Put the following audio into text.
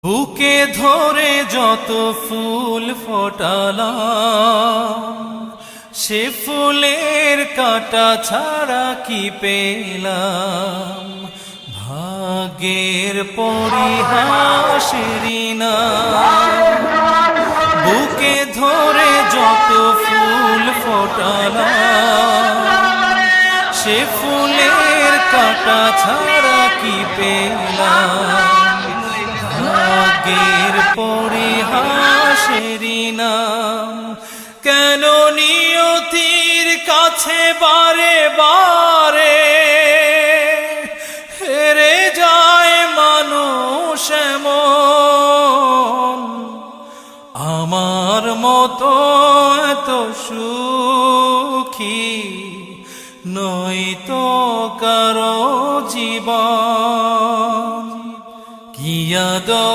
বুকে ধরে যত ফুল ফোটালাম, সে ফুলের কাঁটা ছাড়া কি পেলাম? ভাগ্যের পরিহাসেরই না। বুকে ধরে যত ফুল ফোটালাম, সে ফুলের কাঁটা ছাড়া কি পেলাম? ভাগ্যের পরিহাসেরই নাম। কেন নিয়তির কাছে বারে বারে হেরে যায় মানুষ এমন? আমার মতো এত সুখী নয়তো কারো জীবন। কি আদর